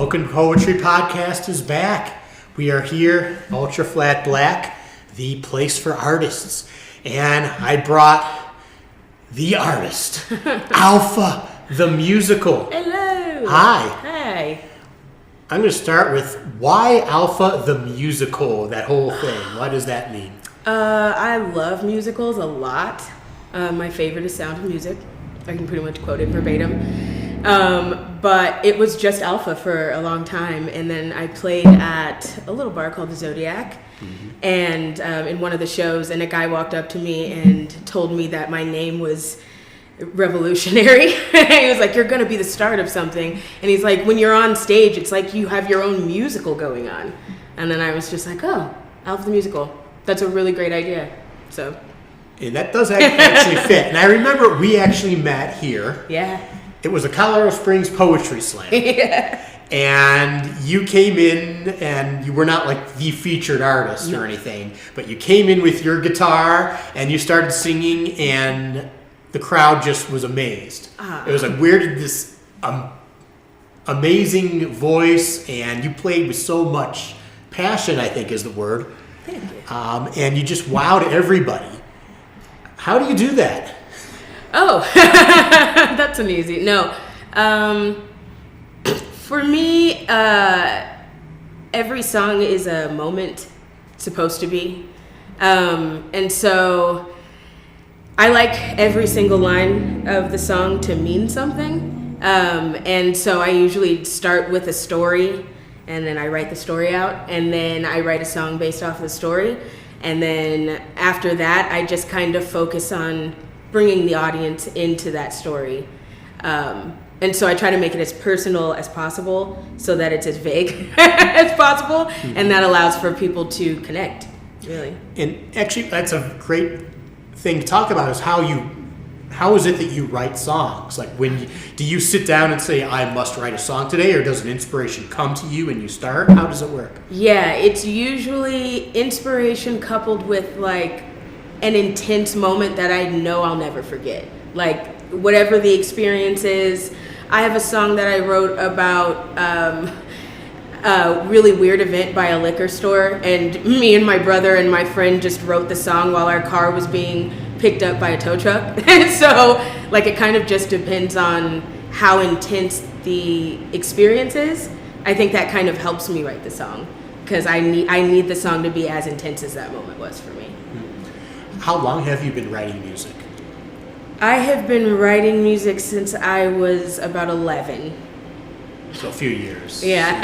Spoken Poetry Podcast is back. We are here, Ultra Flat Black, the place for artists. And I brought the artist, Alpha the Musical. Hello. Hi. Hi. I'm going to start with why Alpha the Musical, that whole thing. What does that mean? I love musicals a lot. My favorite is Sound of Music. I can pretty much quote it verbatim. But it was just Alpha for a long time. And then I played at a little bar called the Zodiac. Mm-hmm. And in one of the shows, and a guy walked up to me and told me that my name was revolutionary. He was like, you're going to be the start of something. And he's like, when you're on stage, it's like you have your own musical going on. And then I was just like, oh, Alpha the Musical. That's a really great idea. So... And that does actually fit. And I remember we actually met here. Yeah. It was a Colorado Springs Poetry Slam. Yeah. And you came in, and you were not like the featured artist or anything, but you came in with your guitar, and you started singing, and the crowd just was amazed. It was like, where did this amazing voice, and you played with so much passion, I think is the word. Thank you. And you just wowed everybody. How do you do that? Oh, that's an easy. No. For me, every song is a moment, supposed to be. And so I like every single line of the song to mean something. And so I usually start with a story, and then I write the story out, and then I write a song based off of the story. And then after that, I just kind of focus on bringing the audience into that story. And so I try to make it as personal as possible so that it's as vague as possible. Mm-hmm. And that allows for people to connect, really. And actually, that's a great thing to talk about is how is it that you write songs? Like, do you sit down and say, I must write a song today, or does an inspiration come to you and you start? How does it work? Yeah, it's usually inspiration coupled with like an intense moment that I know I'll never forget. Like, whatever the experience is. I have a song that I wrote about a really weird event by a liquor store, and me and my brother and my friend just wrote the song while our car was being picked up by a tow truck. So like it kind of just depends on how intense the experience is. I think that kind of helps me write the song because I need the song to be as intense as that moment was for me. How long have you been writing music? I have been writing music since I was about 11. So a few years. Yeah.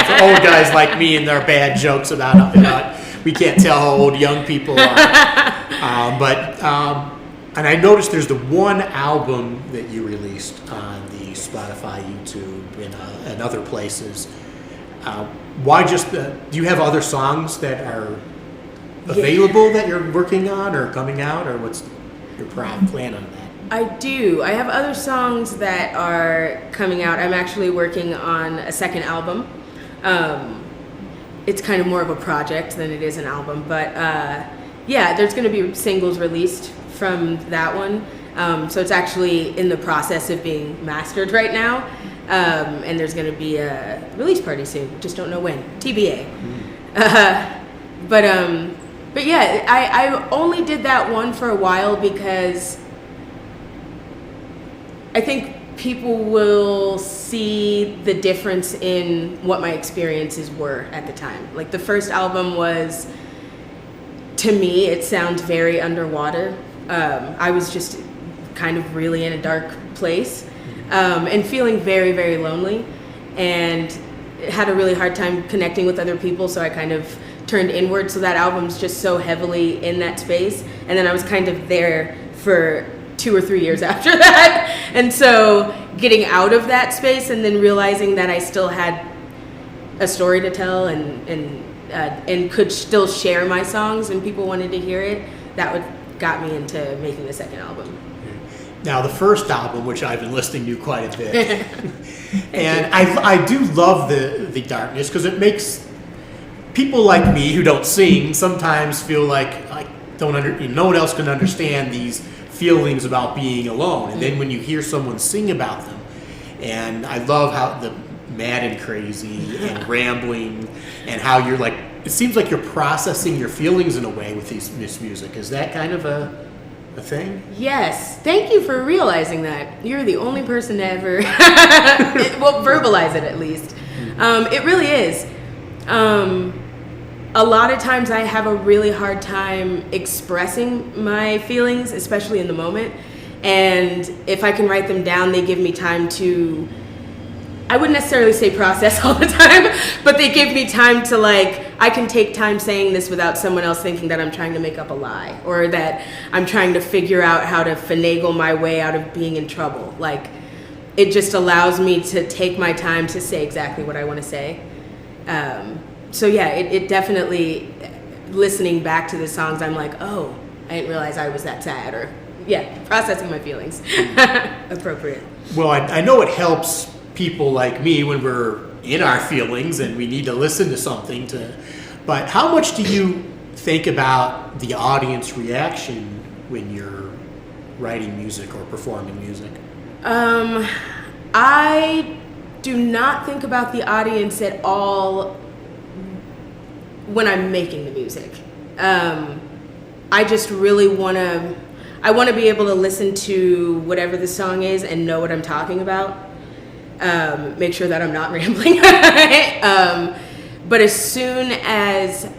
For old guys like me and their bad jokes about we can't tell how old young people are. And I noticed there's the one album that you released on the Spotify, YouTube, and other places. Why just do you have other songs that are available that you're working on or coming out, or what's your plan on that? I do. I have other songs that are coming out. I'm actually working on a second album. It's kind of more of a project than it is an album, but yeah, there's going to be singles released from that one. So it's actually in the process of being mastered right now. And there's going to be a release party soon. Just don't know when. TBA. But yeah, I only did that one for a while because I think people will see the difference in what my experiences were at the time. Like the first album was, to me, it sounds very underwater. I was just kind of really in a dark place and feeling very, very lonely, and had a really hard time connecting with other people, so I kind of turned inward. So that album's just so heavily in that space, and then I was kind of there for 2 or 3 years after that. And so getting out of that space and then realizing that I still had a story to tell and could still share my songs and people wanted to hear it, got me into making the second album. Now, the first album, which I've been listening to quite a bit, and I do love the darkness because it makes people like me who don't sing sometimes feel like no one else can understand these feelings about being alone. And then when you hear someone sing about them, and I love how mad and crazy and rambling, and how you're like, it seems like you're processing your feelings in a way with this music. Is that kind of a thing? Yes. Thank you for realizing that. You're the only person to ever well, verbalize it at least. It really is. A lot of times I have a really hard time expressing my feelings, especially in the moment. And if I can write them down, they give me time to, I wouldn't necessarily say process all the time, but they give me time to like, I can take time saying this without someone else thinking that I'm trying to make up a lie or that I'm trying to figure out how to finagle my way out of being in trouble. Like, it just allows me to take my time to say exactly what I want to say. So yeah, it definitely, listening back to the songs, I'm like, oh, I didn't realize I was that sad, or yeah, processing my feelings. Appropriate. Well, I know it helps people like me when we're in our feelings and we need to listen to something but how much do you think about the audience reaction when you're writing music or performing music? I do not think about the audience at all when I'm making the music. I just really want to be able to listen to whatever the song is and know what I'm talking about. Make sure that I'm not rambling. But as soon as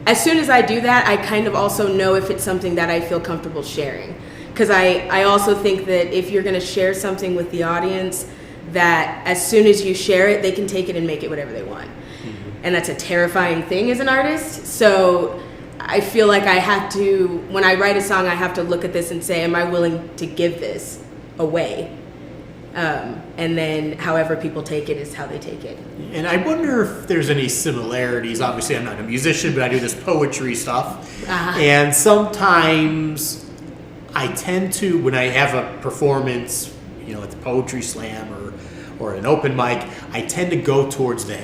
I do that, I kind of also know if it's something that I feel comfortable sharing. Because I also think that if you're going to share something with the audience, that as soon as you share it, they can take it and make it whatever they want. Mm-hmm. And that's a terrifying thing as an artist. So I feel like I have to, when I write a song, I have to look at this and say, am I willing to give this away? And then however people take it is how they take it. And I wonder if there's any similarities. Obviously, I'm not a musician, but I do this poetry stuff. Uh-huh. And sometimes I tend to, when I have a performance, at the Poetry Slam or an open mic, I tend to go towards the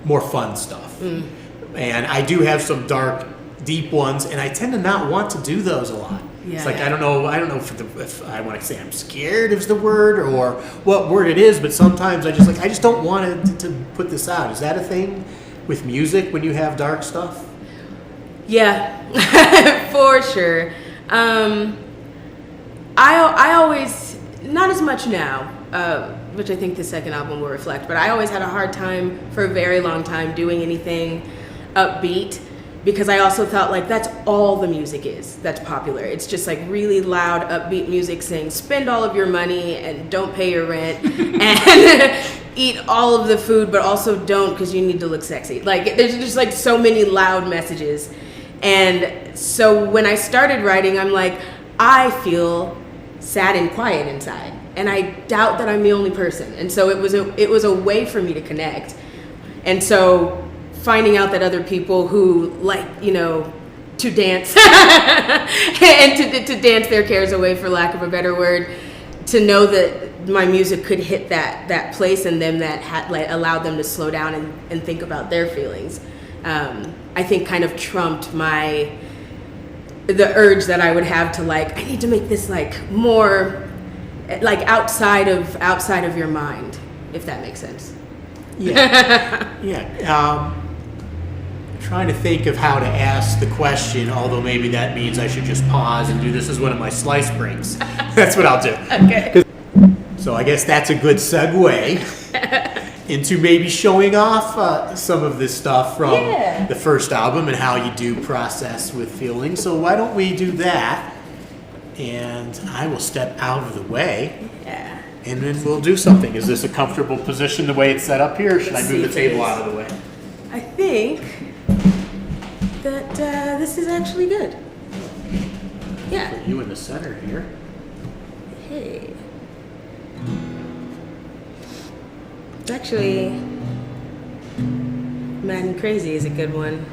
more fun stuff. Mm. And I do have some dark, deep ones, and I tend to not want to do those a lot. Yeah, it's like, yeah. I don't know if I want to say I'm scared is the word or what word it is, but sometimes I just don't want to put this out. Is that a thing with music when you have dark stuff? Yeah, for sure. I always, not as much now, which I think the second album will reflect, but I always had a hard time for a very long time doing anything upbeat, because I also thought like that's all the music is that's popular. It's just like really loud, upbeat music saying spend all of your money and don't pay your rent and eat all of the food, but also don't because you need to look sexy. Like there's just like so many loud messages. And so when I started writing, I'm like, I feel sad and quiet inside. And I doubt that I'm the only person. And so it was a way for me to connect. And so finding out that other people who like, to dance and to dance their cares away, for lack of a better word, to know that my music could hit that place in them that allowed them to slow down and think about their feelings, I think kind of trumped the urge that I would have to like, I need to make this like more like outside of your mind, if that makes sense. Yeah. Yeah. Trying to think of how to ask the question, although maybe that means I should just pause and do this as one of my slice breaks. That's what I'll do. Okay. So I guess that's a good segue into maybe showing off some of this stuff from the first album and how you do process with feelings. So why don't we do that? And I will step out of the way. Yeah. And then we'll do something. Is this a comfortable position the way it's set up here? Or should I move the table out of the way? I think that this is actually good. Yeah. Put you in the center here. Hey. It's actually Mad and Crazy is a good one.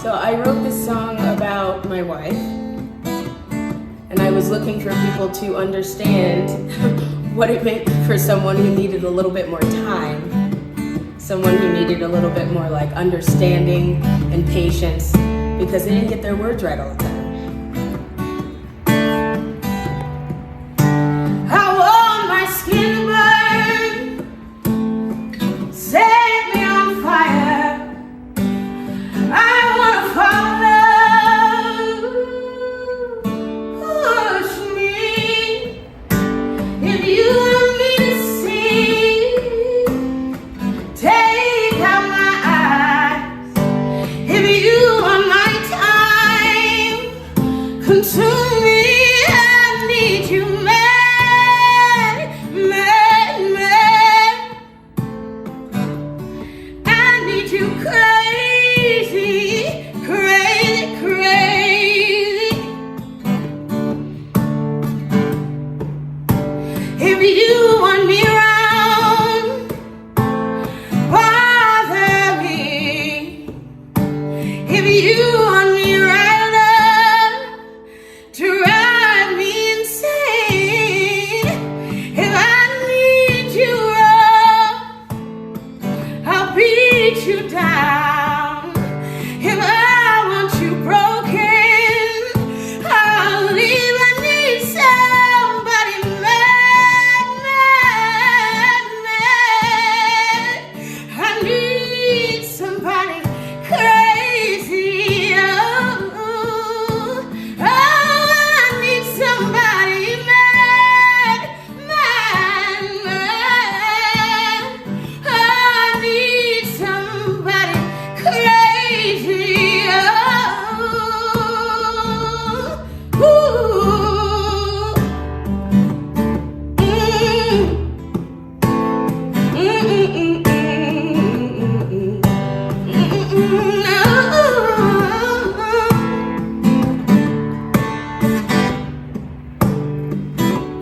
So I wrote this song about my wife, and I was looking for people to understand what it meant for someone who needed a little bit more time, someone who needed a little bit more like understanding and patience, because they didn't get their words right all the time. consume me. I need you mad, mad, mad. I need you crazy, crazy, crazy. If you want me around, bother me. If you want me right up, drive me insane. If I need you rough, I'll beat you down. If I want you broken, I'll leave. I need somebody mad, mad, mad. I need somebody crazy. Oh, oh, I need somebody mad, mad, mad. I need somebody crazy. Oh, ooh.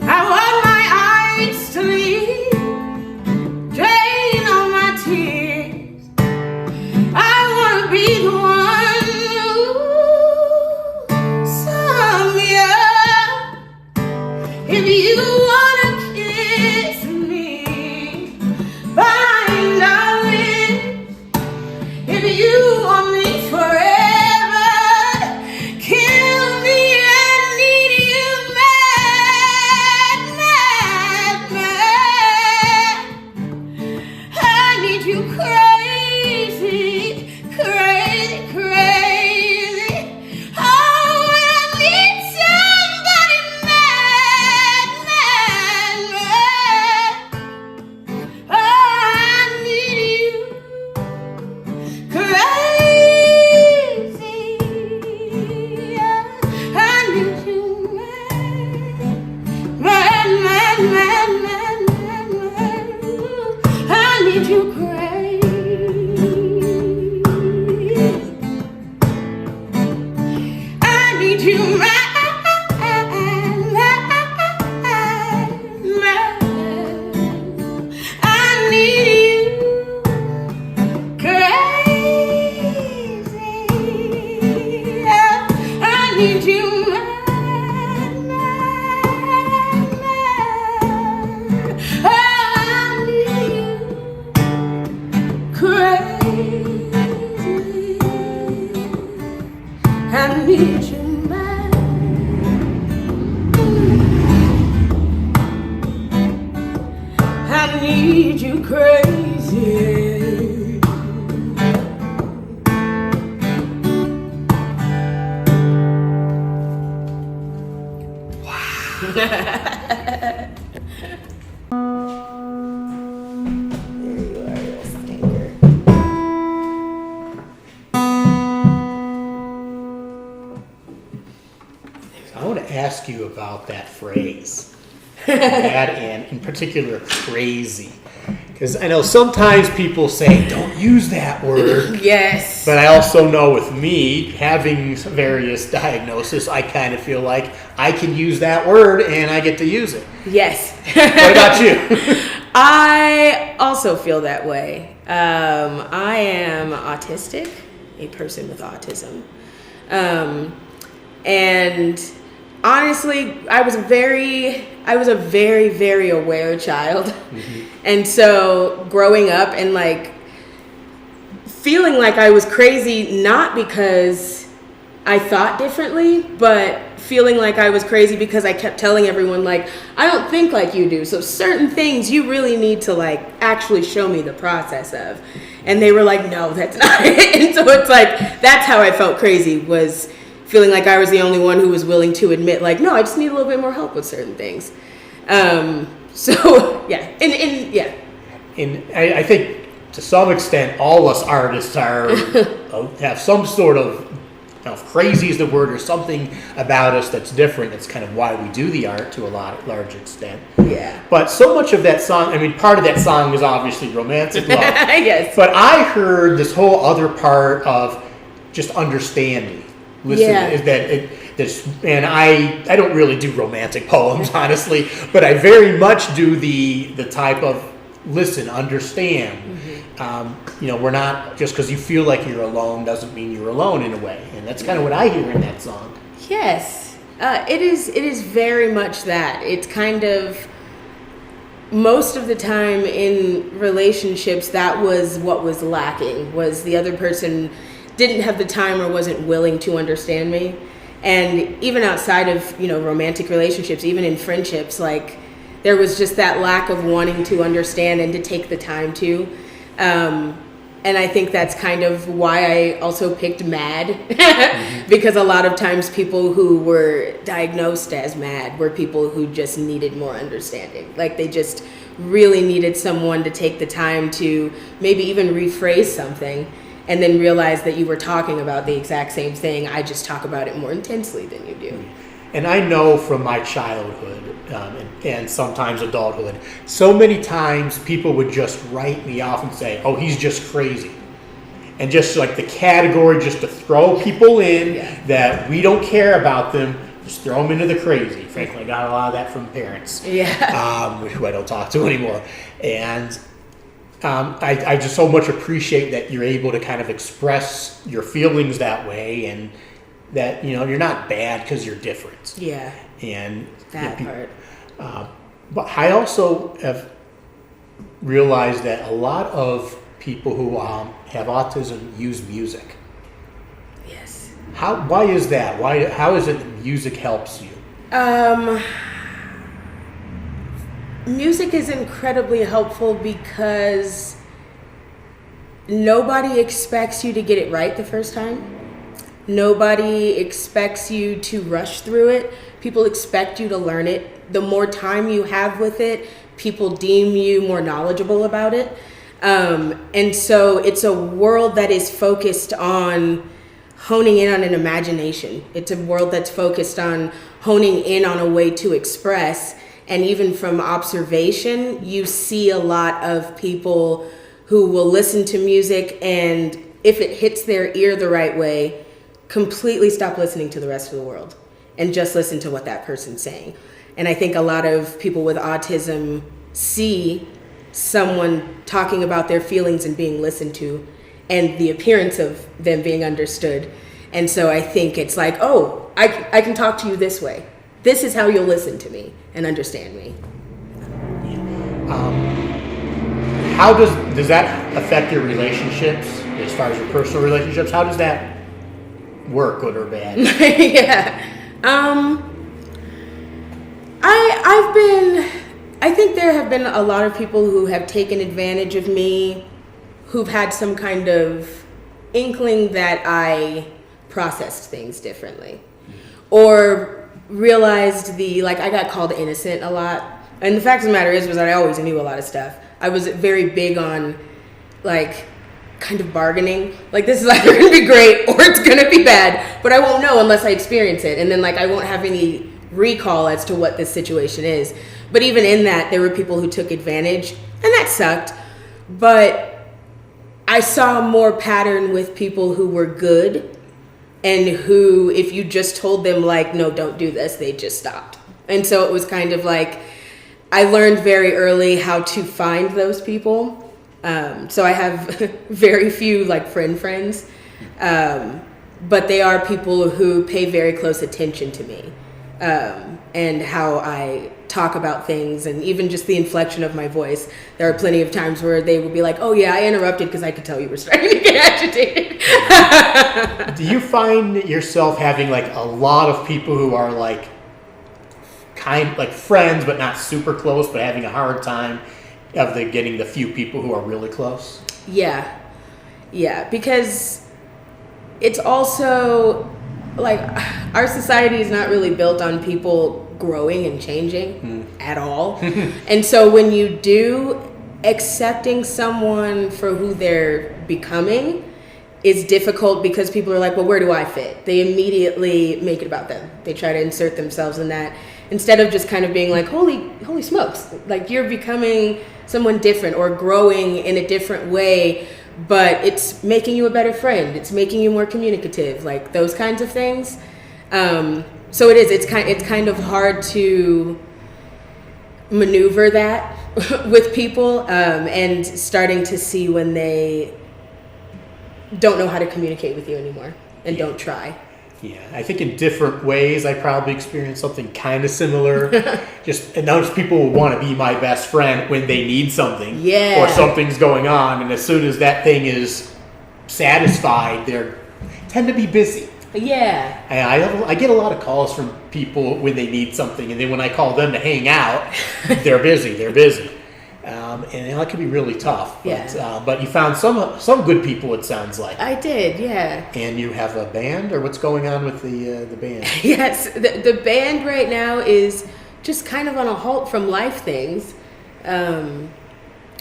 I want my eyes to leave, drain all my tears. I wanna be the one who sum me up. If you wanna kiss me, find our lips. If you want me forever, kill me. I need you mad, mad, mad. I need you crazy, crazy, crazy. Oh, I need somebody mad, mad, mad. Oh, I need you crazy. I need you mad, mad, mad, mad, mad, mad. I need you crazy. I need you mad, mad, mad. I need you crazy. I need you mad, mad, mad. I need you crazy. I need you mad. I need you crazy. I want to ask you about that phrase, mad and in particular crazy, because I know sometimes people say don't use that word. Yes. But I also know with me having various diagnoses, I kind of feel like I can use that word and I get to use it. Yes. What about you? I also feel that way. I am autistic, a person with autism. And honestly, I was a very, very aware child. Mm-hmm. And so growing up and like feeling like I was crazy, not because I thought differently, but feeling like I was crazy because I kept telling everyone like, I don't think like you do. So certain things you really need to like actually show me the process of. And they were like, no, that's not it. And so it's like, that's how I felt crazy, was feeling like I was the only one who was willing to admit like, no, I just need a little bit more help with certain things. So yeah, and yeah. And I think to some extent, all us artists are have some sort of know if crazy is the word or something about us that's different. That's kind of why we do the art to a large extent. Yeah. But so much of that song, I mean, part of that song is obviously romantic love. Yes. But I heard this whole other part of just understanding. Listen, Yeah. is that and I don't really do romantic poems, honestly, but I very much do the type of listen, understand. We're not, just because you feel like you're alone doesn't mean you're alone in a way. And that's kind of what I hear in that song. Yes, it is very much that. It's kind of, most of the time in relationships, that was what was lacking, was the other person didn't have the time or wasn't willing to understand me. And even outside of, romantic relationships, even in friendships, like, there was just that lack of wanting to understand and to take the time to. And I think that's kind of why I also picked MAD, because a lot of times people who were diagnosed as MAD were people who just needed more understanding. Like, they just really needed someone to take the time to maybe even rephrase something and then realize that you were talking about the exact same thing. I just talk about it more intensely than you do. And I know from my childhood and sometimes adulthood, so many times people would just write me off and say, oh, he's just crazy. And just like the category, just to throw people in that we don't care about them, just throw them into the crazy. Frankly, I got a lot of that from parents, who I don't talk to anymore. And I just so much appreciate that you're able to kind of express your feelings that way, and that you're not bad because you're different. Yeah. And that part. But I also have realized that a lot of people who have autism use music. Yes. Why is that? How is it that music helps you? Music is incredibly helpful because nobody expects you to get it right the first time. Nobody expects you to rush through it. People expect you to learn it. The more time you have with it, people deem you more knowledgeable about it. And so it's a world that is focused on honing in on an imagination. It's a world that's focused on honing in on a way to express. And even from observation, you see a lot of people who will listen to music, and if it hits their ear the right way, completely stop listening to the rest of the world and just listen to what that person's saying. And I think a lot of people with autism see someone talking about their feelings and being listened to, and the appearance of them being understood. And so I think it's like, oh, I can talk to you this way. This is how you'll listen to me and understand me. How does that affect your relationships, as far as your personal relationships? How does that work, good or bad? Yeah. I think there have been a lot of people who have taken advantage of me, who've had some kind of inkling that I processed things differently, or realized I got called innocent a lot. And the fact of the matter is that I always knew a lot of stuff. I was very big on kind of bargaining. Like, this is either going to be great or it's going to be bad, but I won't know unless I experience it. And then I won't have any recall as to what this situation is. But even in that, there were people who took advantage, and that sucked. But I saw more pattern with people who were good, and who, if you just told them no, don't do this, they just stopped. And so it was kind of I learned very early how to find those people. So I have very few friends, but they are people who pay very close attention to me, and how I talk about things, and even just the inflection of my voice. There are plenty of times where they will be like, oh yeah, I interrupted because I could tell you were starting to get agitated. Do you find yourself having a lot of people who are friends but not super close, but having a hard time of getting the few people who are really close? Yeah, because it's also our society is not really built on people growing and changing at all. And so when you do, accepting someone for who they're becoming is difficult because people are like, well, where do I fit? They immediately make it about them. They try to insert themselves in that instead of just kind of being like, holy smokes, like you're becoming someone different or growing in a different way, but it's making you a better friend. It's making you more communicative, like those kinds of things. So it's kind of hard to maneuver that with people, and starting to see when they don't know how to communicate with you anymore and don't try. Yeah, I think in different ways I probably experienced something kind of similar. And those people will want to be my best friend when they need something, Yeah. or something's going on, and as soon as that thing is satisfied, they tend to be busy. Yeah. I get a lot of calls from people when they need something, and then when I call them to hang out, they're busy. And that can be really tough. But, Yeah. but you found some good people, it sounds like. I did, yeah. And you have a band, or what's going on with the band? Yes, the band right now is just kind of on a halt from life things.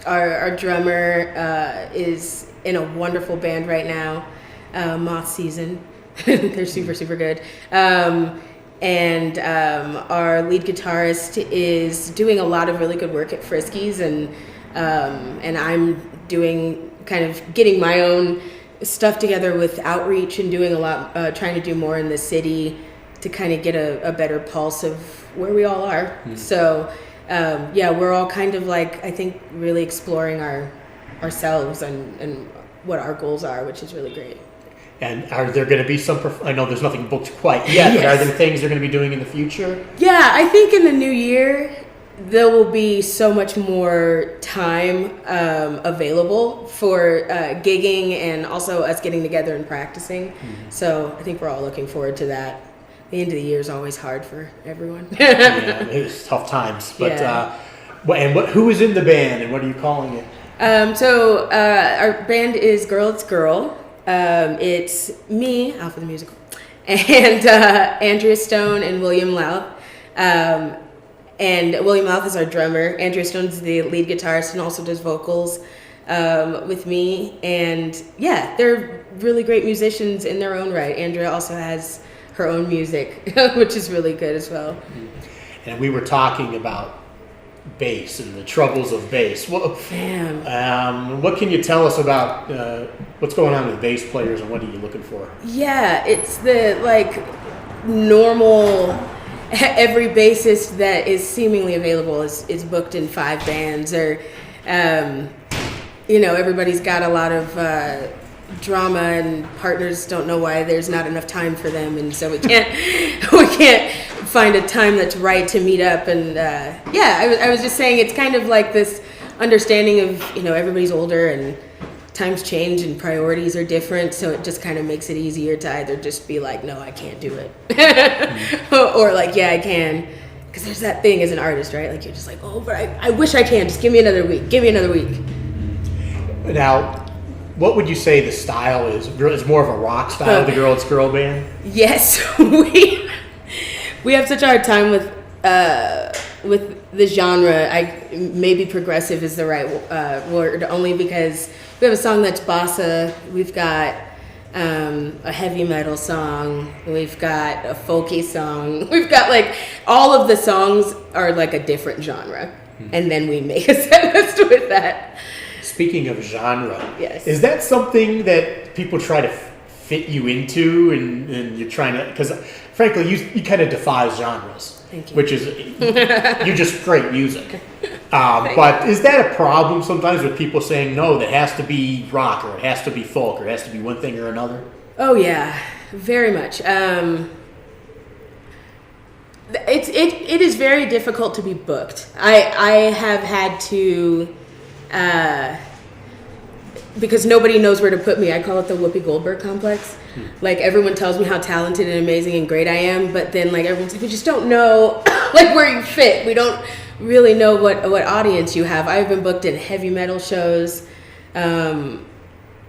Our drummer is in a wonderful band right now, Moth Season. They're super good. And our lead guitarist is doing a lot of really good work at Friskies, and I'm doing kind of getting my own stuff together with outreach and doing a lot, trying to do more in the city to kind of get a better pulse of where we all are. Mm-hmm. So we're all kind of like, I think, really exploring ourselves and what our goals are, which is really great. And are there going to be some? I know there's nothing booked quite yet, Yes. but are there things they're going to be doing in the future? Yeah, I think in the new year there will be so much more time available for gigging and also us getting together and practicing. Mm-hmm. So I think we're all looking forward to that. The end of the year is always hard for everyone. Yeah, it's tough times. But who is in the band, and what are you calling it? Our band is Girl It's Girl. It's me, Alpha the Musical, and Andrea Stone and William Louth. And William Louth is our drummer. Andrea Stone is the lead guitarist and also does vocals with me. And yeah, they're really great musicians in their own right. Andrea also has her own music, which is really good as well. And we were talking about bass and the troubles of bass. What can you tell us about what's going on with bass players, and what are you looking for? Yeah, it's the normal, every bassist that is seemingly available is booked in 5 bands, or everybody's got a lot of drama, and partners don't know why there's not enough time for them, and so we can't find a time that's right to meet up. And I was just saying, it's kind of like this understanding of everybody's older and times change and priorities are different, so it just kind of makes it easier to either just be like, no, I can't do it, or like, yeah, I can, because there's that thing as an artist, right? Like, you're just like, oh, but I wish I can, just give me another week. Now, what would you say the style is? It's more of a rock style, the Girl It's Girl band? Yes, we have such a hard time with the genre. Maybe progressive is the right word, only because we have a song that's bossa. We've got a heavy metal song. We've got a folky song. We've got all of the songs are like a different genre, and then we make a set list with that. Speaking of genre, yes, is that something that people try to fit you into, and you're trying to? Because frankly, you kind of defy genres. Thank you. Which is you're just great music. But is that a problem sometimes with people saying no? That has to be rock, or it has to be folk, or it has to be one thing or another. Oh yeah, very much. It is very difficult to be booked. I have had to. Because nobody knows where to put me. I call it the Whoopi Goldberg complex. Like, everyone tells me how talented and amazing and great I am, but then everyone's like, we just don't know where you fit. We don't really know what audience you have. I've been booked in heavy metal shows. I've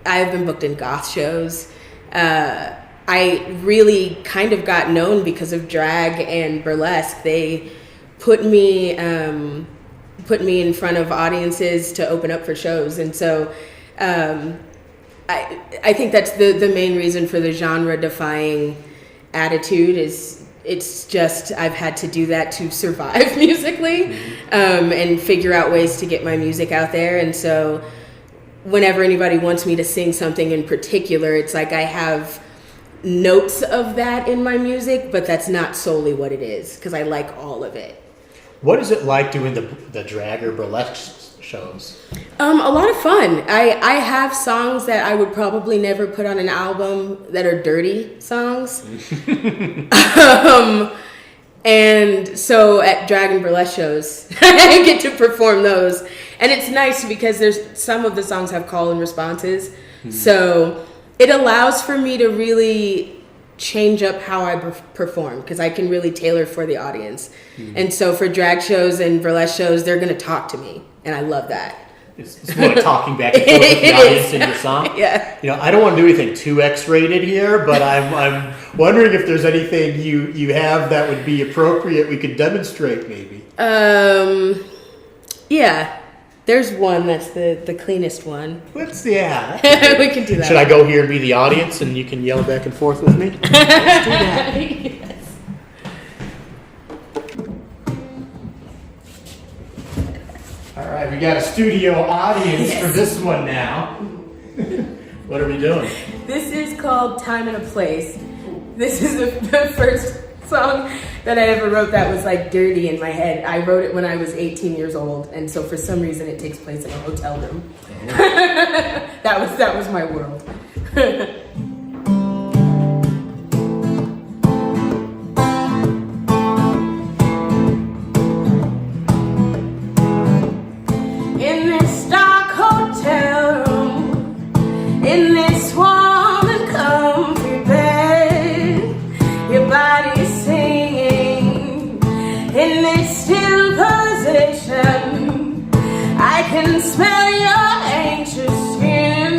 been booked in goth shows. I really kind of got known because of drag and burlesque. They put me in front of audiences to open up for shows, and so I think that's the main reason for the genre defying attitude is it's just I've had to do that to survive musically, and figure out ways to get my music out there. And so whenever anybody wants me to sing something in particular, it's like I have notes of that in my music, but that's not solely what it is because I like all of it. What is it like doing the drag or burlesque shows? A lot of fun. I have songs that I would probably never put on an album that are dirty songs. And so at drag and burlesque shows, I get to perform those. And it's nice because there's some of the songs have call and responses. So it allows for me to really change up how I perform because I can really tailor for the audience. And so for drag shows and burlesque shows, they're going to talk to me. And I love that. It's more like talking back and forth with the audience in your song. Yeah. You know, I don't want to do anything too X-rated here, but I'm wondering if there's anything you have that would be appropriate we could demonstrate maybe. Yeah. There's one that's the cleanest one. Yeah. We can do that. Should I go here and be the audience and you can yell back and forth with me? Let's do that. Yes. All right, we got a studio audience for this one now. What are we doing? This is called Time and a Place. This is the first song that I ever wrote that was like dirty in my head. I wrote it when I was 18 years old, and so for some reason it takes place in a hotel room. That was my world. In this dark hotel room, in this warm and comfy bed, your body's singing in this still position. I can smell your anxious skin,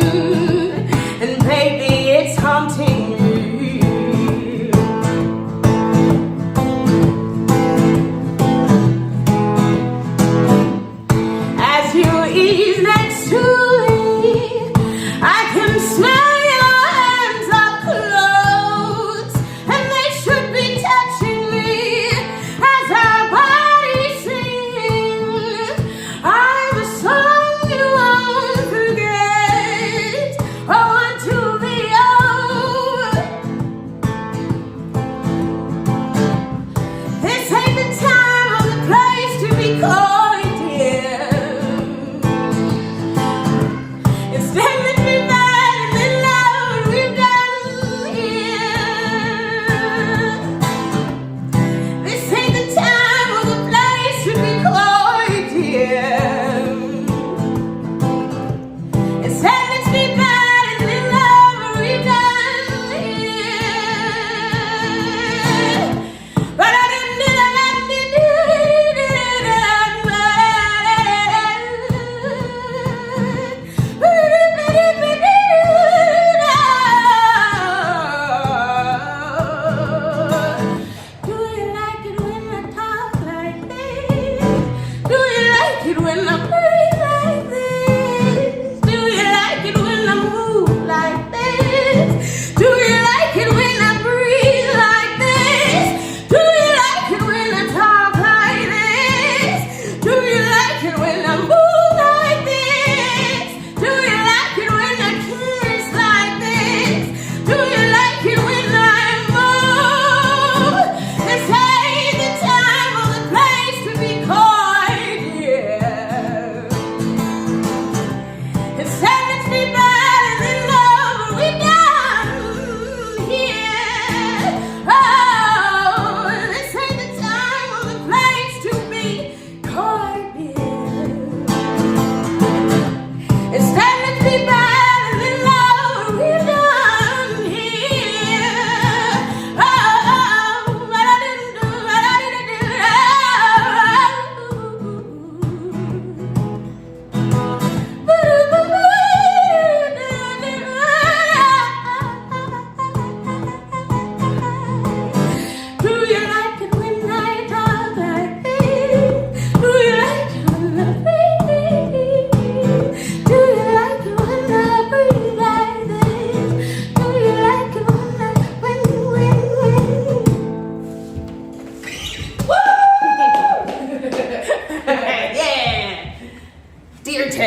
and baby, it's haunting me. As you ease next to me, I can smell your hands up close, and they should be touching me as our bodies sing. I'm a song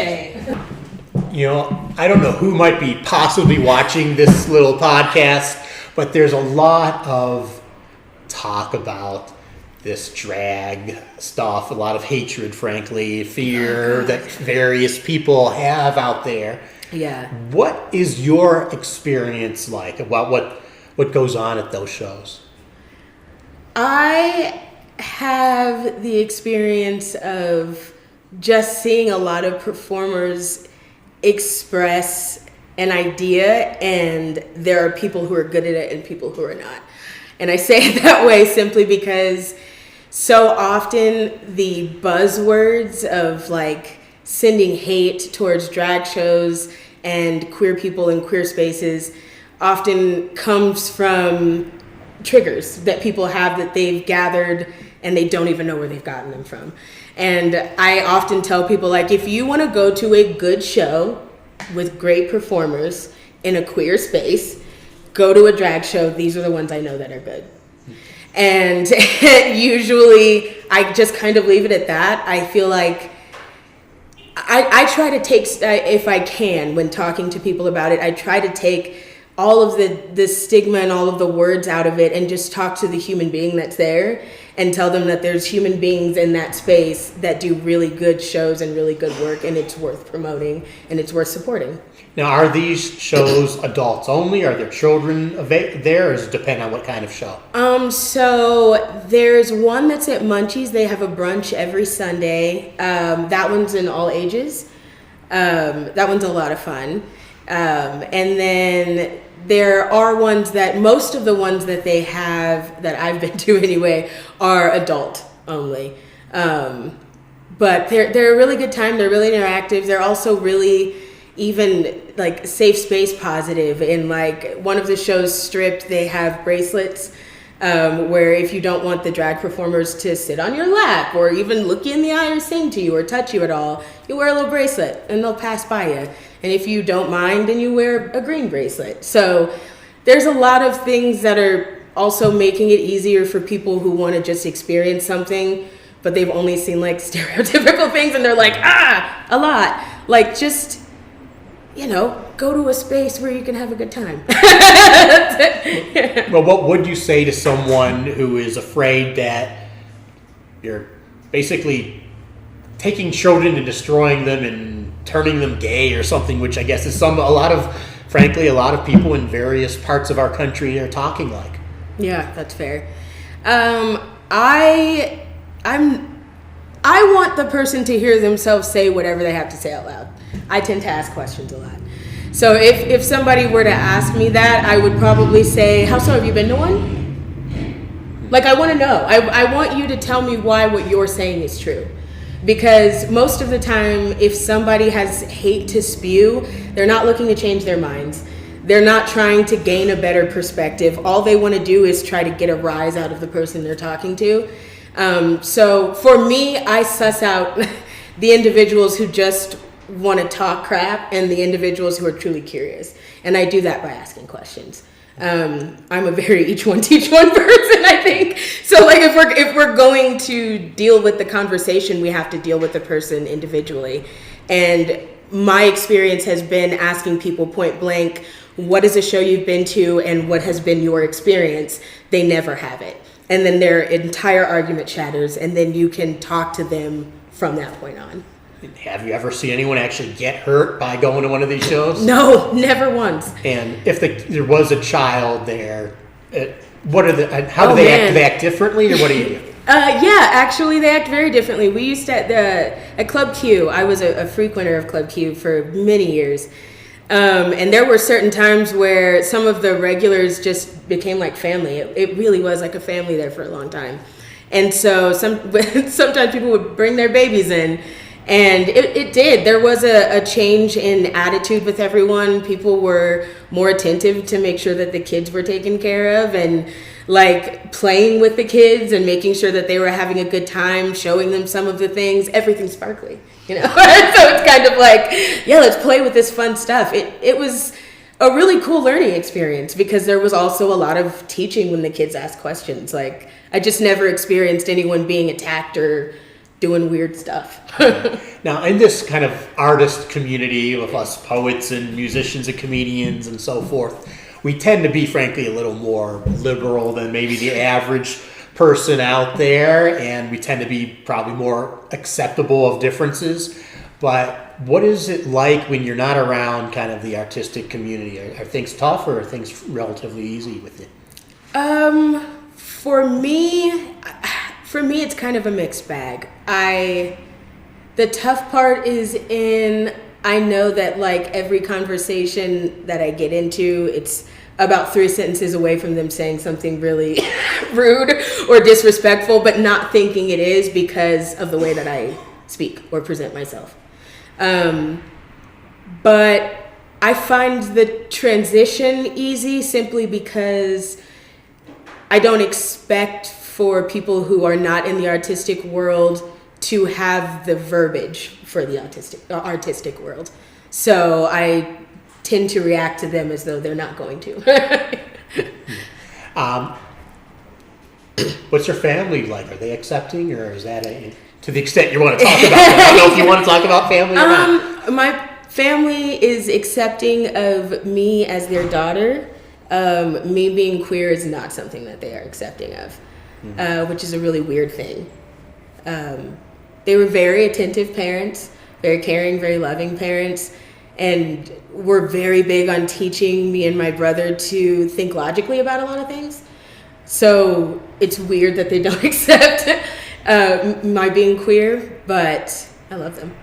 Yay! You know, I don't know who might be possibly watching this little podcast, but there's a lot of talk about this drag stuff, a lot of hatred, frankly, fear that various people have out there. Yeah. What is your experience like about what goes on at those shows? I have the experience of just seeing a lot of performers express an idea, and there are people who are good at it and people who are not. And I say it that way simply because so often the buzzwords of like sending hate towards drag shows and queer people in queer spaces often comes from triggers that people have that they've gathered and they don't even know where they've gotten them from. And I often tell people, like, if you want to go to a good show with great performers in a queer space, go to a drag show. These are the ones I know that are good. And usually I just kind of leave it at that. I feel like I try to take, if I can, when talking to people about it, I try to take all of the stigma and all of the words out of it and just talk to the human being that's there and tell them that there's human beings in that space that do really good shows and really good work, and it's worth promoting and it's worth supporting. Now, are these shows adults only? Are there children there, or does it depend on what kind of show? So there's one that's at Munchies. They have a brunch every Sunday. That one's in all ages. That one's a lot of fun. And then there are ones that, most of the ones that they have that I've been to anyway, are adult only. But they're a really good time. They're really interactive. They're also really even like safe space positive. In like one of the shows, Stripped, they have bracelets where if you don't want the drag performers to sit on your lap or even look you in the eye or sing to you or touch you at all, you wear a little bracelet and they'll pass by you. And if you don't mind, then you wear a green bracelet. So there's a lot of things that are also making it easier for people who want to just experience something, but they've only seen like stereotypical things and they're like, a lot. Like, just, you know, go to a space where you can have a good time. Well, what would you say to someone who is afraid that you're basically taking children and destroying them and turning them gay or something, which I guess is a lot of people in various parts of our country are talking like? Yeah, that's fair. I want the person to hear themselves say whatever they have to say out loud. I tend to ask questions a lot. So if somebody were to ask me that, I would probably say, how so, have you been to one? Like, I want to know. I want you to tell me why what you're saying is true. Because most of the time, if somebody has hate to spew, they're not looking to change their minds. They're not trying to gain a better perspective. All they want to do is try to get a rise out of the person they're talking to. So for me, I suss out the individuals who just want to talk crap and the individuals who are truly curious. And I do that by asking questions. I'm a very each one teach one person, I think. So like if we're going to deal with the conversation, we have to deal with the person individually. And my experience has been asking people point blank, what is a show you've been to and what has been your experience? They never have it. And then their entire argument shatters, and then you can talk to them from that point on. Have you ever seen anyone actually get hurt by going to one of these shows? No, never once. And if there was a child there, how do they act differently, or what do you do? Yeah, actually, they act very differently. We used to at Club Q. I was a frequenter of Club Q for many years, and there were certain times where some of the regulars just became like family. It really was like a family there for a long time, and so sometimes people would bring their babies in. And it did. There was a change in attitude with everyone. People were more attentive to make sure that the kids were taken care of, and like playing with the kids and making sure that they were having a good time, showing them some of the things. Everything's sparkly, you know? So it's kind of like, yeah, let's play with this fun stuff. It was a really cool learning experience because there was also a lot of teaching when the kids asked questions. Like, I just never experienced anyone being attacked or doing weird stuff. Now, in this kind of artist community of us poets and musicians and comedians and so forth, we tend to be, frankly, a little more liberal than maybe the average person out there, and we tend to be probably more acceptable of differences. But what is it like when you're not around kind of the artistic community? Are things tough, or are things relatively easy with it? For me, it's kind of a mixed bag. The tough part is I know that like every conversation that I get into, it's about 3 sentences away from them saying something really rude or disrespectful, but not thinking it is because of the way that I speak or present myself. But I find the transition easy simply because I don't expect for people who are not in the artistic world to have the verbiage for the artistic world. So I tend to react to them as though they're not going to. What's your family like? Are they accepting, or is that to the extent you want to talk about it? I don't know if you want to talk about family or not. My family is accepting of me as their daughter. Me being queer is not something that they are accepting of, which is a really weird thing. They were very attentive parents, very caring, very loving parents, and were very big on teaching me and my brother to think logically about a lot of things. So it's weird that they don't accept my being queer, but I love them.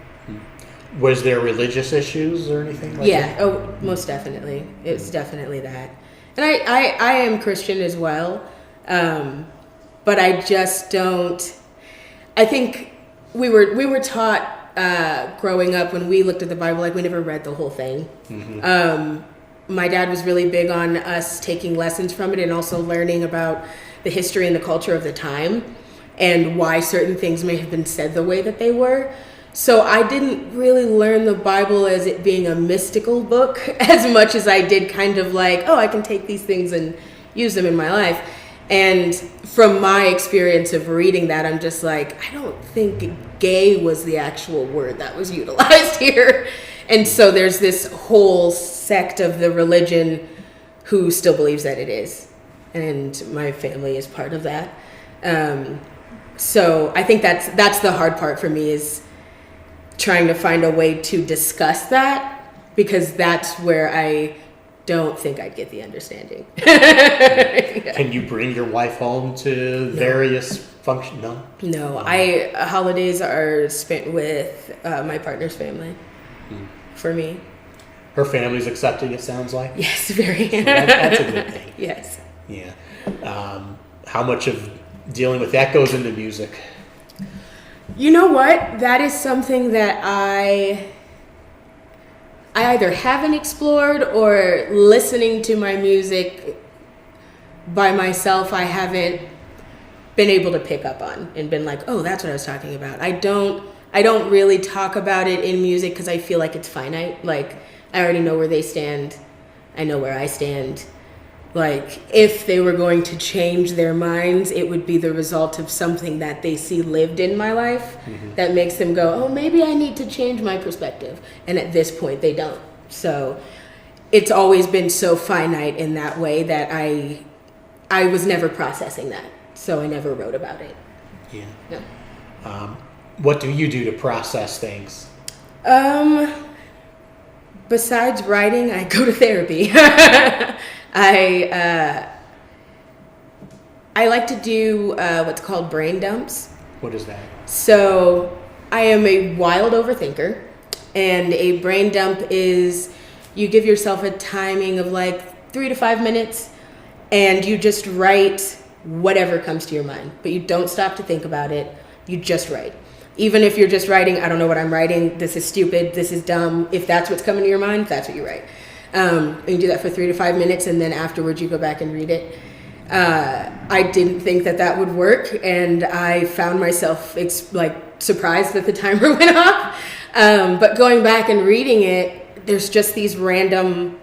Was there religious issues or anything like that? Yeah, oh, most definitely. It's definitely that. And I am Christian as well, but I just don't. I think we were taught growing up, when we looked at the Bible, like we never read the whole thing. My dad was really big on us taking lessons from it and also learning about the history and the culture of the time and why certain things may have been said the way that they were. So I didn't really learn the Bible as it being a mystical book as much as I did kind of like, oh, I can take these things and use them in my life. And from my experience of reading that, I'm just like, I don't think gay was the actual word that was utilized here. And so there's this whole sect of the religion who still believes that it is. And my family is part of that. So I think that's the hard part for me, is trying to find a way to discuss that, because that's where I don't think I'd get the understanding. Can you bring your wife home to various functions? No? No, holidays are spent with my partner's family for me. Her family's accepting, it sounds like? Yes, very. So that's a good thing. Yes. Yeah. How much of dealing with that goes into music? You know what? That is something that I either haven't explored, or listening to my music by myself, I haven't been able to pick up on and been like, oh, that's what I was talking about. I don't really talk about it in music because I feel like it's finite. Like, I already know where they stand. I know where I stand. Like, if they were going to change their minds, it would be the result of something that they see lived in my life that makes them go, oh, maybe I need to change my perspective. And at this point, they don't. So it's always been so finite in that way that I was never processing that. So I never wrote about it. Yeah. No. What do you do to process things? Besides writing, I go to therapy. I like to do what's called brain dumps. What is that? So I am a wild overthinker, and a brain dump is you give yourself a timing of like 3 to 5 minutes, and you just write whatever comes to your mind, but you don't stop to think about it. You just write. Even if you're just writing, I don't know what I'm writing, this is stupid, this is dumb. If that's what's coming to your mind, that's what you write. And you do that for 3 to 5 minutes, and then afterwards you go back and read it. I didn't think that would work, and I found myself surprised that the timer went off. But going back and reading it, there's just these random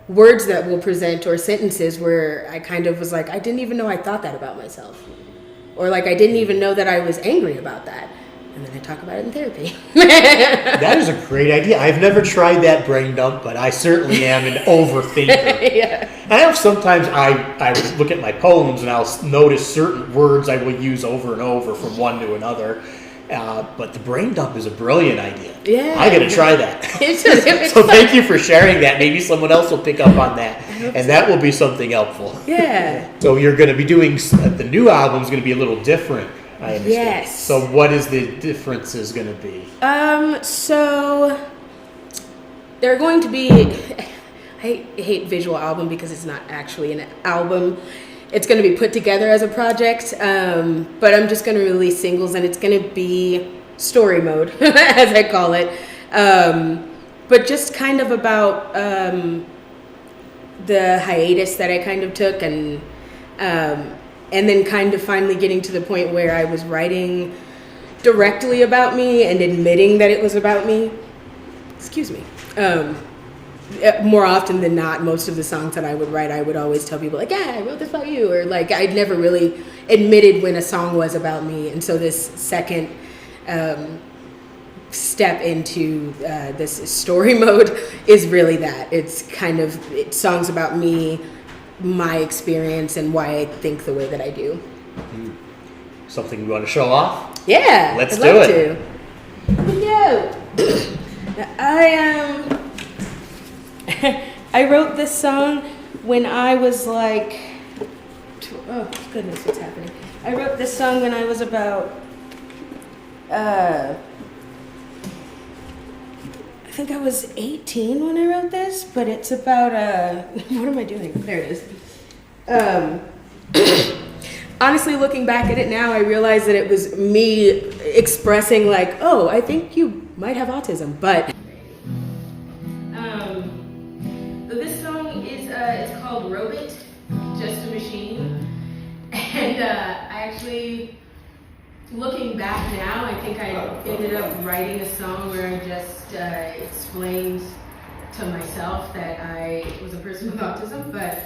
words that will present, or sentences where I kind of was like, I didn't even know I thought that about myself. Or like, I didn't even know that I was angry about that. and then I talk about it in therapy. That is a great idea. I've never tried that brain dump, but I certainly am an overthinker. Yeah. I know sometimes I look at my poems and I'll notice certain words I will use over and over from one to another. But the brain dump is a brilliant idea. Yeah. I got to try that. It's So thank you for sharing that. Maybe someone else will pick up on that, and that will be something helpful. Yeah. So you're going to be doing the new album is going to be a little different. I understand. Yes. So what is the differences going to be? So there are going to be, I hate visual album because it's not actually an album. It's going to be put together as a project, but I'm just going to release singles, and it's going to be story mode, as I call it. But just kind of about the hiatus that I kind of took, and then kind of finally getting to the point where I was writing directly about me and admitting that it was about me. Excuse me. More often than not, most of the songs that I would write, I would always tell people, like, yeah, I wrote this about you, or like I'd never really admitted when a song was about me. And so this second step into this story mode is really that. It's songs about me, my experience, and why I think the way that I do. Something you want to show off? Yeah, Let's I'd do love it. to. I wrote this song when I was like, oh goodness, what's happening? I wrote this song when I was about, I think I was 18 when I wrote this, but it's about, what am I doing? There it is. Honestly, looking back at it now, I realize that it was me expressing like, oh, I think you might have autism, but. This song is it's called Robot, Just a Machine, and I actually, looking back now, I think I ended up writing a song where I just explained to myself that I was a person with autism, but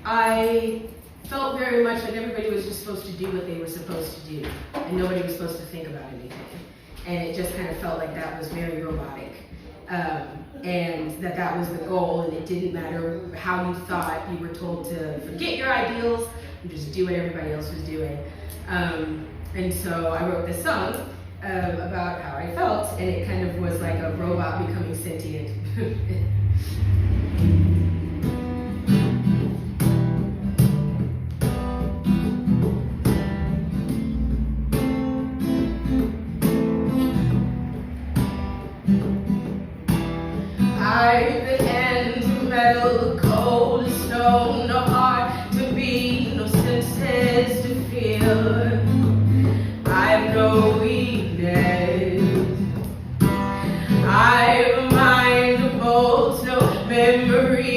I felt very much like everybody was just supposed to do what they were supposed to do, and nobody was supposed to think about anything, and it just kind of felt like that was very robotic. And that was the goal, and it didn't matter how you thought. You were told to forget your ideals and just do what everybody else was doing. And so I wrote this song about how I felt, and it kind of was like a robot becoming sentient. I've been into metal, cold as stone, no heart to beat, no senses to feel. I've no weakness. I've a mind of bolts, no memory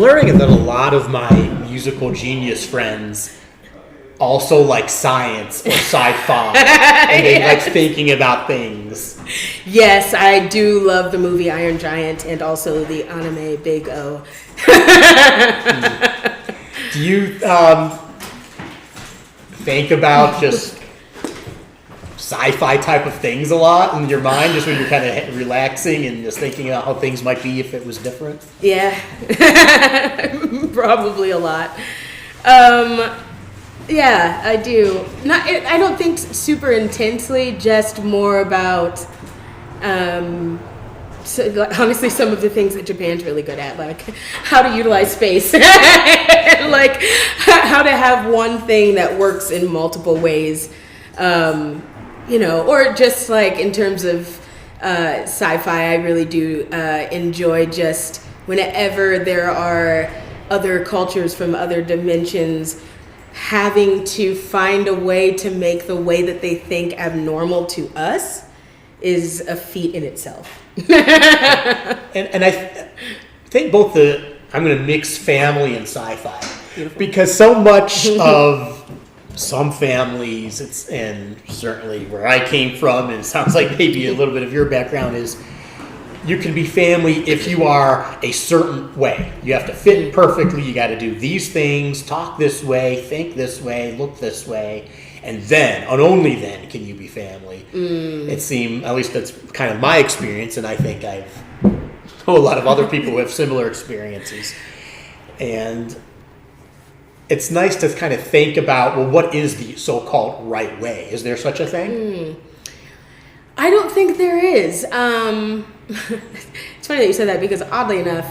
learning that a lot of my musical genius friends also like science or sci-fi, and they like thinking about things. Yes, I do love the movie Iron Giant and also the anime Big O. Do you think about just sci-fi type of things a lot in your mind, just when you're kind of relaxing and just thinking about how things might be if it was different? Yeah, probably a lot. Yeah, I do. I don't think super intensely. Just more about, honestly, some of the things that Japan's really good at, like how to utilize space, like how to have one thing that works in multiple ways. Or just like in terms of sci-fi, I really do enjoy just whenever there are other cultures from other dimensions having to find a way to make the way that they think abnormal to us is a feat in itself. and I think both I'm going to mix family and sci-fi. Beautiful. Because so much of some families, and certainly where I came from, and it sounds like maybe a little bit of your background, is you can be family if you are a certain way. You have to fit perfectly. You got to do these things, talk this way, think this way, look this way, and then, and only then, can you be family. It seemed, at least that's kind of my experience, and I think I've know a lot of other people who have similar experiences. And it's nice to kind of think about, well, what is the so-called right way? Is there such a thing? I don't think there is. It's funny that you said that because oddly enough,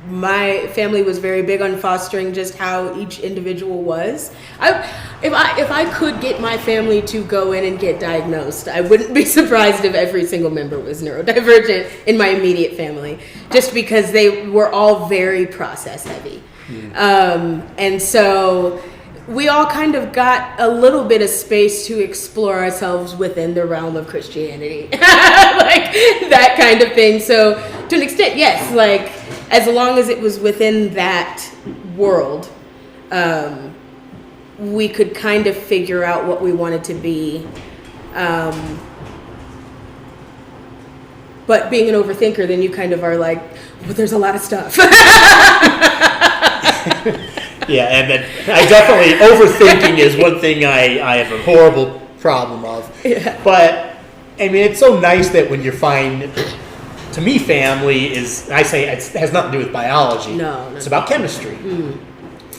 my family was very big on fostering just how each individual was. If I could get my family to go in and get diagnosed, I wouldn't be surprised if every single member was neurodivergent in my immediate family, just because they were all very process heavy. And so we all kind of got a little bit of space to explore ourselves within the realm of Christianity, like that kind of thing. So to an extent, yes, like as long as it was within that world, we could kind of figure out what we wanted to be. But being an overthinker, then you kind of are like, well, there's a lot of stuff. Yeah, and then I definitely, overthinking is one thing I have a horrible problem of. Yeah. But, I mean, it's so nice that when you find, to me, family is, I say it has nothing to do with biology. No. It's about chemistry.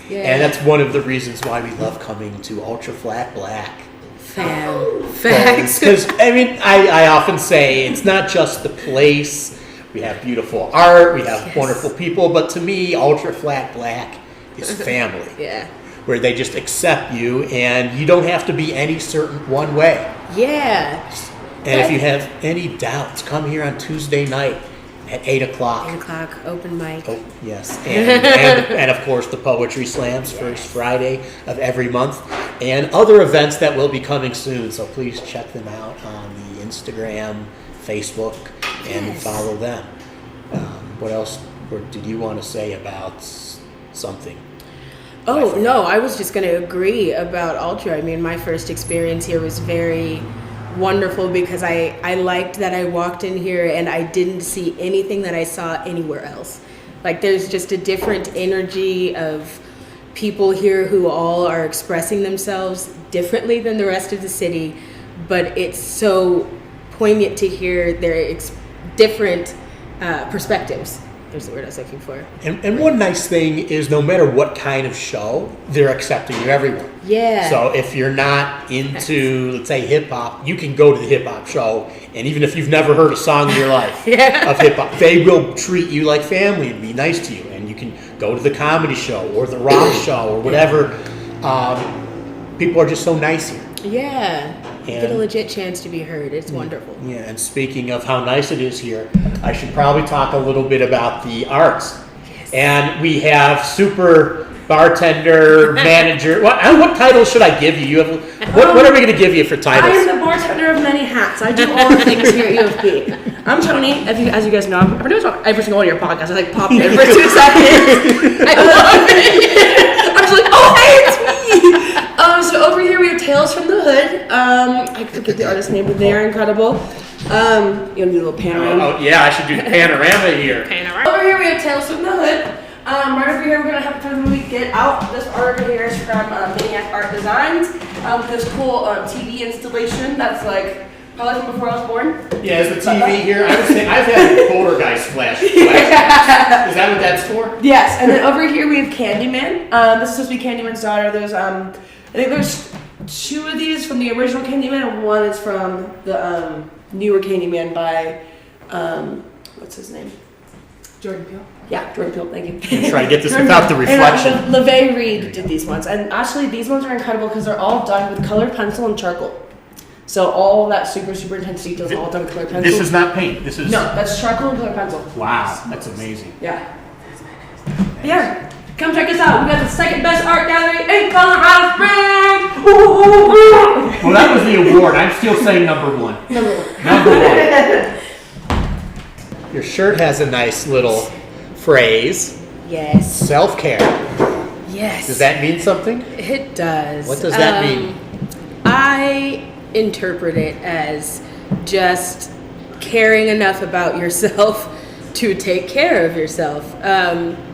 Yeah. And that's one of the reasons why we love coming to Ultra Flat Black. Facts. Because, I mean, I often say it's not just the place. We have beautiful art, we have wonderful people, but to me, Ultra Flat Black is family. Yeah. Where they just accept you, and you don't have to be any certain one way. Yeah. And if you have any doubts, come here on Tuesday night at 8 o'clock. 8 o'clock, open mic. Oh, yes. And of course, the Poetry Slams, first Friday of every month, and other events that will be coming soon. So please check them out on the Instagram, Facebook, and follow them. What else did you want to say about something? Oh, no, I was just going to agree about Ultra. I mean, my first experience here was very wonderful because I liked that I walked in here and I didn't see anything that I saw anywhere else. Like, there's just a different energy of people here who all are expressing themselves differently than the rest of the city, but it's so poignant to hear their different perspectives. There's the word I was looking for. And one nice thing is no matter what kind of show, they're accepting of everyone. Yeah. So if you're not into, let's say, hip-hop, you can go to the hip-hop show, and even if you've never heard a song in your life of hip-hop, they will treat you like family and be nice to you. And you can go to the comedy show or the rock show or whatever. People are just so nice here. Yeah. You get a legit chance to be heard. It's wonderful. Yeah, and speaking of how nice it is here, I should probably talk a little bit about the arts. Yes. And we have super bartender, manager. What title should I give you? You have what are we going to give you for I titles? am the bartender of many hats. I do all the things here at UFP. I'm Tony. As you guys know, I'm pretty much on every single one of your podcasts. I like popped in for 2 seconds. I love it. I'm just like, oh hey, it's me. So over here we have Tales from the Hood. I forget the artist name, but they're incredible. You want to do a little panorama? Oh yeah, I should do the panorama here. Over here we have Tales from the Hood. Right over here we're gonna have the movie Get Out. This art over here is from Maniac Art Designs. This cool TV installation that's like probably from before I was born. Yeah, is the TV here? I've had Poltergeist flash. Is that what that's for? Yes, and then over here we have Candyman. This is supposed to be Candyman's daughter. There's I think there's 2 of these from the original Candyman, and 1 is from the newer Candyman by what's his name? Jordan Peele. Yeah, Jordan Peele. Thank you. Try to get this without the reflection. And LeVay Reed did these ones, and actually these ones are incredible because they're all done with colored pencil and charcoal. So all that super intense detail is all done with colored pencil. This is not paint. This is No, that's charcoal and colored pencil. Wow, that's amazing. Yeah. Yeah. Come check us out. We got the second best art gallery in Colorado Springs. Well, that was the award. I'm still saying number 1. Number 1. Your shirt has a nice little phrase. Yes. Self-care. Yes. Does that mean something? It does. What does that mean? I interpret it as just caring enough about yourself to take care of yourself.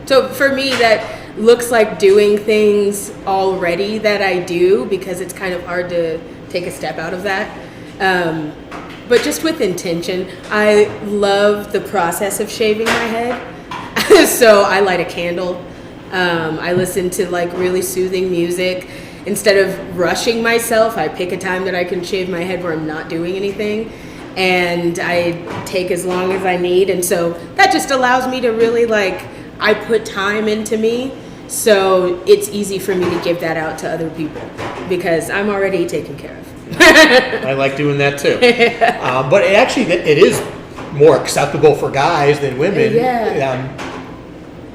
So for me, that looks like doing things already that I do because it's kind of hard to take a step out of that. But just with intention. I love the process of shaving my head. So I light a candle. I listen to like really soothing music. Instead of rushing myself, I pick a time that I can shave my head where I'm not doing anything. And I take as long as I need. And so that just allows me to really I put time into me. So it's easy for me to give that out to other people because I'm already taken care of. I like doing that too. But it is more acceptable for guys than women. Yeah.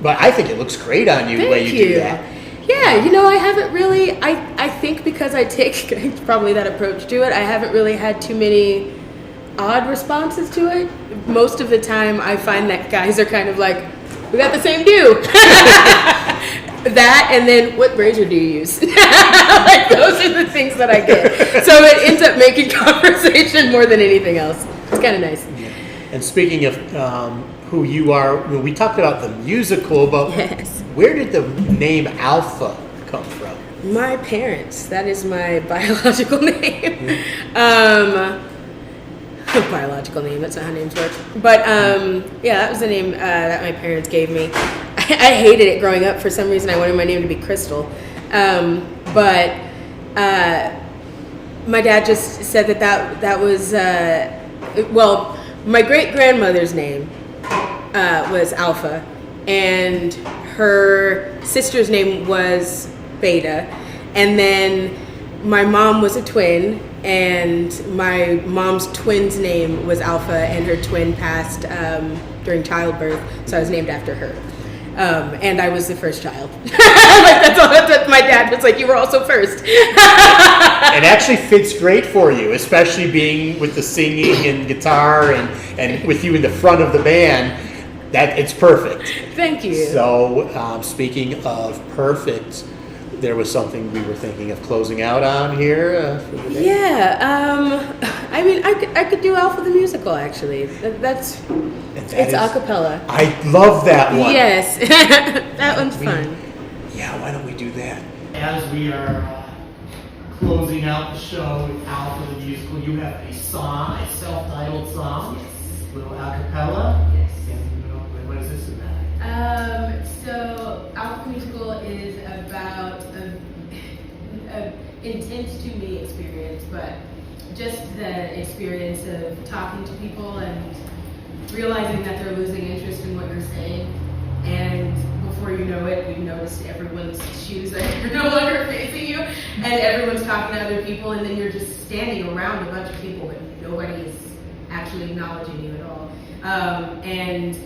But I think it looks great on you the way you do that. Yeah, I haven't really, I think because I take probably that approach to it, I haven't really had too many odd responses to it. Most of the time I find that guys are kind of like, we got the same do. That and then what razor do you use? Those are the things that I get. So it ends up making conversation more than anything else. It's kind of nice. And speaking of who you are, we talked about the musical, but Yes. Where did the name Alpha come from? My parents. That is my biological name. Biological name. That's not how names work. But yeah, that was the name that my parents gave me. I hated it growing up. For some reason, I wanted my name to be Crystal. But my dad just said that was well, my great grandmother's name was Alpha, and her sister's name was Beta, and then my mom was a twin, and my mom's twin's name was Alpha, and her twin passed during childbirth, so I was named after her. And I was the first child. That's all. That's my dad was like, you were also first. It actually fits great for you, especially being with the singing and guitar and with you in the front of the band. That it's perfect. Thank you. So, speaking of perfect, there was something we were thinking of closing out on here. For the day. Yeah. I mean, I could do Alpha the musical actually. It's a cappella. I love that one. Yes, that one's fun. Yeah, why don't we do that? As we are closing out the show with Alpha the musical, you have a song, a self-titled song, a little a cappella. Yes. And what is this about? So Alpha the musical is about a intense to me experience, but just the experience of talking to people and realizing that they're losing interest in what you're saying, and before you know it, you've noticed everyone's shoes are no longer facing you, and everyone's talking to other people, and then you're just standing around a bunch of people, but nobody is actually acknowledging you at all. And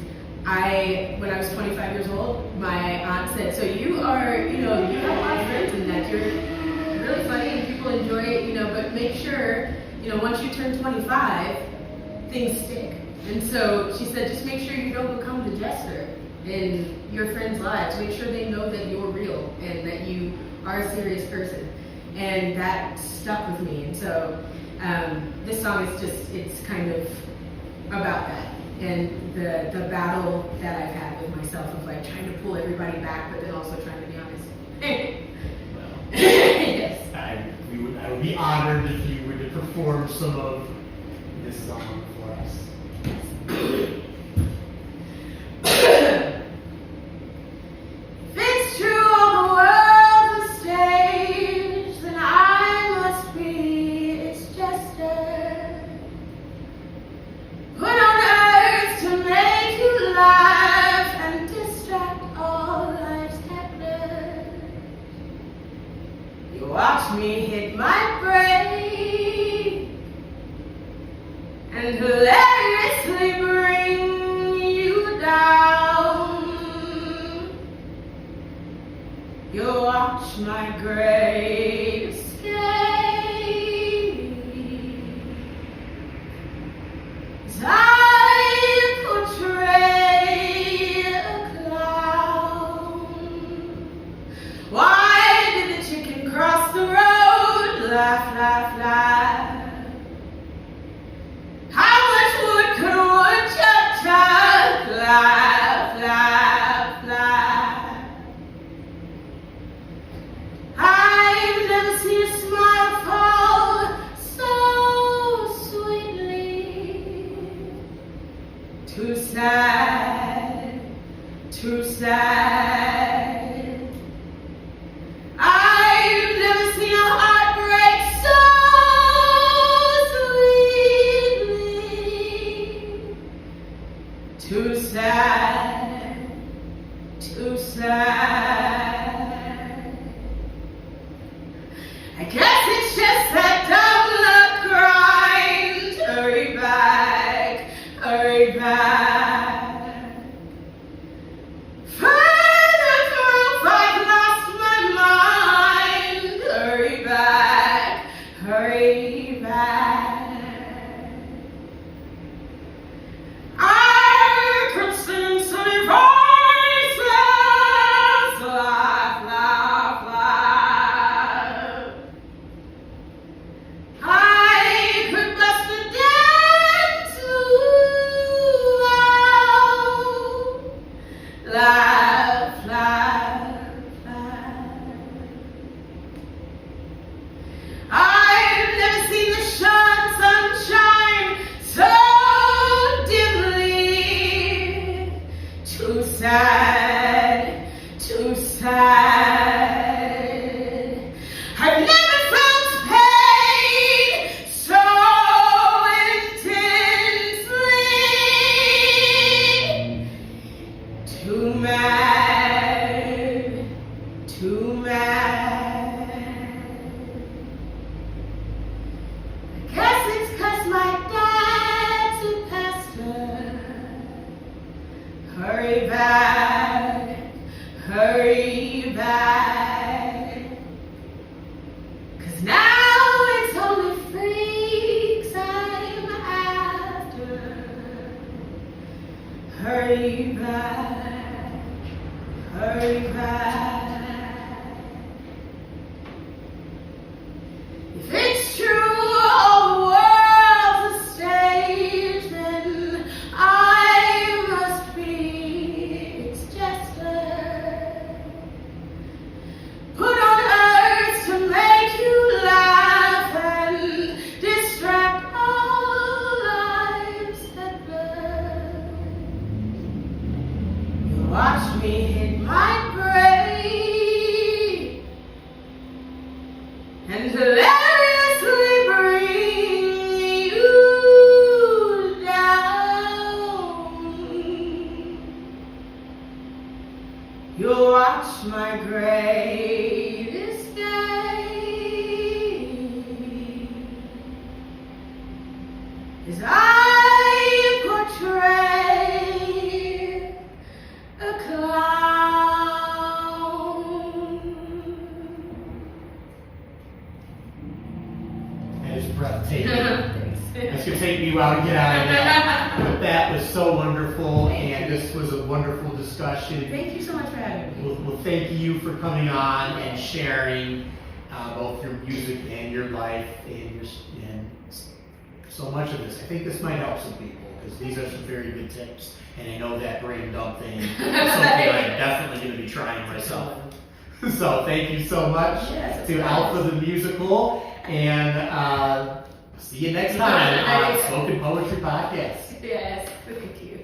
when I was 25 years old, my aunt said, so you are, you have a lot of friends and that you're really funny and people enjoy it, but make sure, once you turn 25, things stick. And so she said, just make sure you don't become the jester in your friends' lives. Make sure they know that you're real and that you are a serious person. And that stuck with me. And so this song is it's kind of about that. And the battle that I've had with myself of like trying to pull everybody back, but then also trying to be honest. Well, Yes. I would be honored if you were to perform some of this song for us. If it's true all the world's a stage, then I must be its jester. Put on earth to make you laugh and distract all life's hecklers. You watch me hit my brain and hilariously bring you down. You watch my great escape as I portray a clown. Why did the chicken cross the road? Laugh, laugh, laugh. How much wood could a woodchuck chop? Laugh, laugh, laugh. I've never seen a smile fall so sweetly. Too sad, too sad. I've never seen a heart break so sweetly. Too sad, too sad. I guess it's just that dumb luck grind. Hurry back, hurry back. Further proof I've lost my mind. Hurry back, hurry back. Our crimson sunny voices laugh, laugh, laugh. I could bust a dead too loud. Laugh, laugh, laugh. I've never seen the sunshine so dimly. Too sad, too sad. I've never felt pain so intensely. Too mad, too mad. I guess it's 'cause my dad's a pastor. Hurry back, hurry back. 'Cause now it's only freaks I'm after. Hurry back, hurry back. If it's true all the world's a stage, then I must be its jester. Put on earth to make you laugh and distract all life's hecklers. You watch me hit my brain and hilariously bring you down. You watch my great escape as I portray breathtaking. It's going to take me a while to get out of that. But that was so wonderful, and this was a wonderful discussion. Thank you so much for having me. Well, thank you for coming on and sharing both your music and your life and so much of this. I think this might help some people because these are some very good tips. And I know that brain dump thing is something I'm definitely going to be trying myself. So thank you so much to Alpha the Musical, and see you next time on Spoken Poetry Podcast. Yes, thank you.